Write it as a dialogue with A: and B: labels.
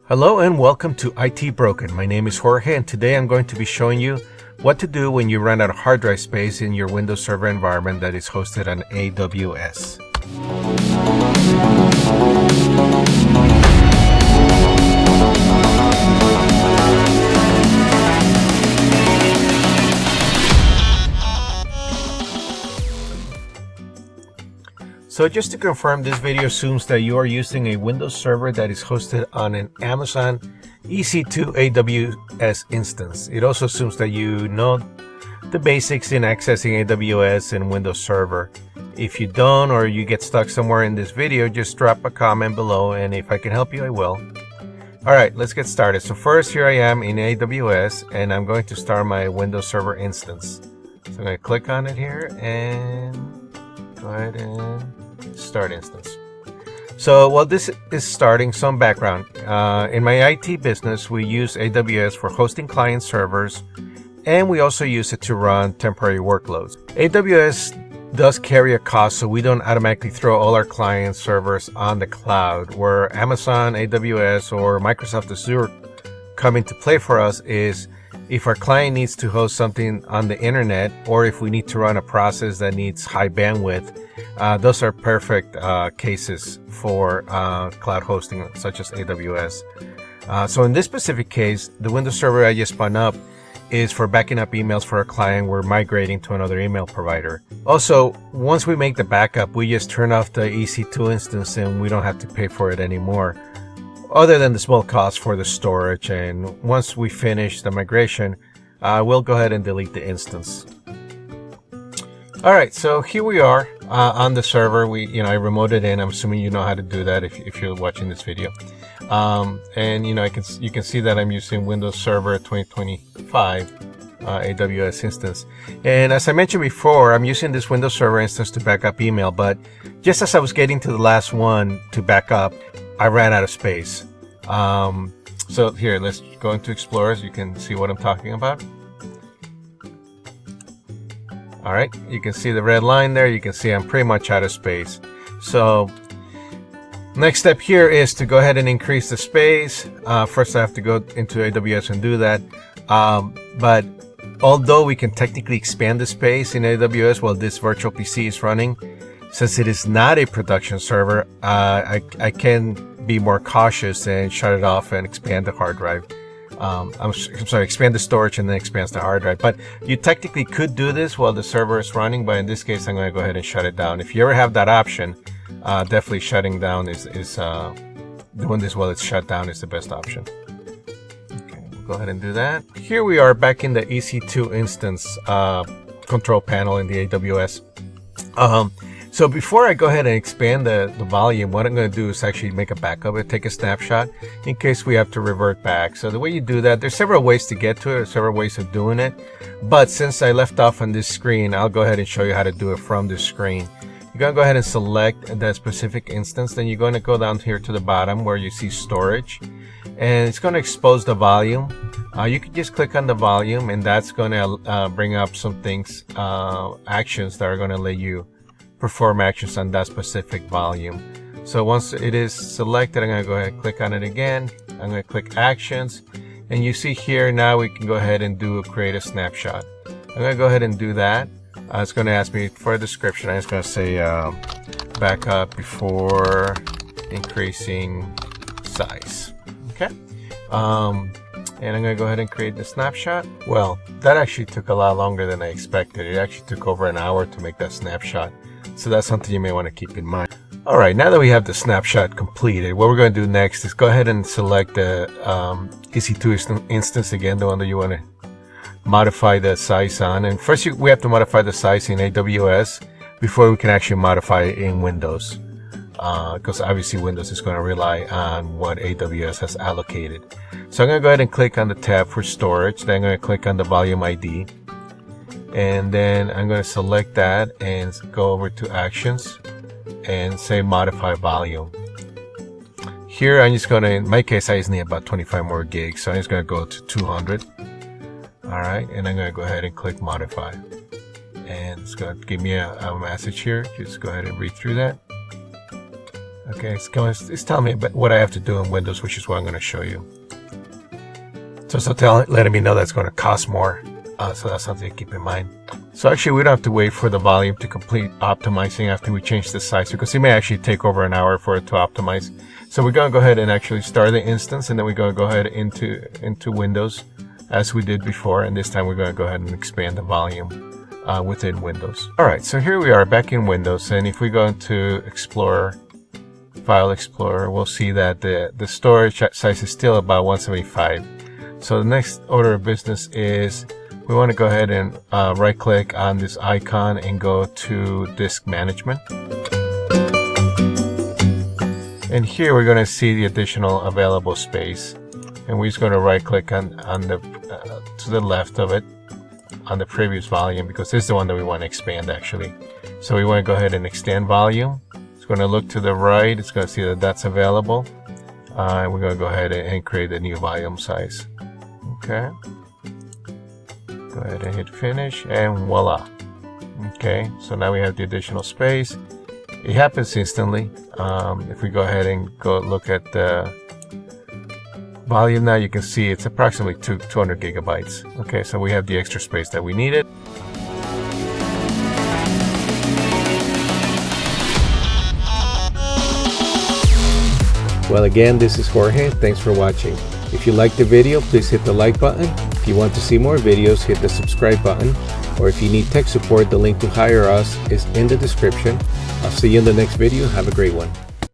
A: Hello and welcome to IT Broken. My name is Jorge and today I'm going to be showing you what to do when you run out of hard drive space in your Windows Server environment that is hosted on AWS. So just to confirm, this video assumes that you are using a Windows Server that is hosted on an Amazon EC2 AWS instance. It also assumes that you know the basics in accessing AWS and Windows Server. If you don't, or you get stuck somewhere in this video, just drop a comment below and if I can help you, I will. Alright, let's get started. So first, here I am in AWS and I'm going to start my Windows Server instance. So I'm going to click on it here and go ahead and start instance. So while this is starting, some background. In my IT business, we use AWS for hosting client servers, and we also use it to run temporary workloads. AWS does carry a cost, so we don't automatically throw all our client servers on the cloud. Where Amazon, AWS, or Microsoft Azure come into play for us is if our client needs to host something on the internet, or if we need to run a process that needs high bandwidth. Those are perfect cases for cloud hosting such as AWS. So in this specific case, the Windows Server I just spun up is for backing up emails for a client we're migrating to another email provider. Also, once we make the backup, we just turn off the EC2 instance and we don't have to pay for it anymore, other than the small cost for the storage. And once we finish the migration, we'll go ahead and delete the instance. Alright, so here we are on the server. I remoted in. I'm assuming you know how to do that if you're watching this video. And you can see that I'm using Windows Server 2025 AWS instance. And as I mentioned before, I'm using this Windows Server instance to back up email. But just as I was getting to the last one to back up, I ran out of space. So here, let's go into Explorer so you can see what I'm talking about. Alright, you can see the red line there. You can see I'm pretty much out of space. So next step here is to go ahead and increase the space. First I have to go into AWS and do that. But although we can technically expand the space in AWS while this virtual PC is running, since it is not a production server, I can be more cautious and shut it off and expand the hard drive. I'm sorry, expand the storage and then expands the hard drive. But you technically could do this while the server is running, but in this case I'm going to go ahead and shut it down. If you ever have that option, definitely shutting down is doing this while it's shut down is the best option. Okay, we'll go ahead and do that. Here we are back in the EC2 instance control panel in the AWS. So before I go ahead and expand the volume, what I'm going to do is actually make a backup and take a snapshot in case we have to revert back. So the way you do that, there's several ways to get to it, there's several ways of doing it. But since I left off on this screen, I'll go ahead and show you how to do it from this screen. You're going to go ahead and select that specific instance. Then you're going to go down here to the bottom where you see storage. And it's going to expose the volume. You can just click on the volume and that's going to bring up some things, actions that are going to let you perform actions on that specific volume. So once it is selected, I'm going to go ahead and click on it again. I'm going to click actions, and you see here now we can go ahead and create a snapshot. I'm going to go ahead and do that. It's going to ask me for a description. I'm just going to say backup before increasing size. Okay. And I'm going to go ahead and create the snapshot. Well, that actually took a lot longer than I expected. It actually took over an hour to make that snapshot. So that's something you may want to keep in mind. Alright, now that we have the snapshot completed, what we're going to do next is go ahead and select the EC2 instance again, the one that you want to modify the size on. And first we have to modify the size in AWS before we can actually modify it in Windows. Because obviously Windows is going to rely on what AWS has allocated. So I'm going to go ahead and click on the tab for storage. Then I'm going to click on the volume ID. And then I'm going to select that and go over to actions and say modify volume. Here I'm just going to, in my case, I just need about 25 more gigs. So I'm just going to go to 200. Alright, and I'm going to go ahead and click modify. And it's going to give me a message here. Just go ahead and read through that. Okay, it's telling me about what I have to do in Windows, which is what I'm going to show you. So it's letting me know that's going to cost more. So that's something to keep in mind. So actually, we don't have to wait for the volume to complete optimizing after we change the size, because it may actually take over an hour for it to optimize. So we're going to go ahead and actually start the instance, and then we're going to go ahead into Windows as we did before. And this time we're going to go ahead and expand the volume within Windows. All right, so here we are back in Windows. And if we go into Explorer, File Explorer, we'll see that the storage size is still about 175. So the next order of business is we want to go ahead and right click on this icon and go to Disk Management. And here we're going to see the additional available space. And we're just going to right click on the to the left of it on the previous volume, because this is the one that we want to expand actually. So we want to go ahead and extend volume. It's going to look to the right. It's going to see that that's available. And we're going to go ahead and create a new volume size. Okay. Go ahead and hit finish, and voila. Okay, so now we have the additional space. It happens instantly. If we go ahead and go look at the volume now, you can see it's approximately 200 gigabytes. Okay, so we have the extra space that we needed. Well, again, this is Jorge. Thanks for watching. If you liked the video, please hit the like button. If you want to see more videos, hit the subscribe button. Or if you need tech support, the link to hire us is in the description. I'll see you in the next video. Have a great one.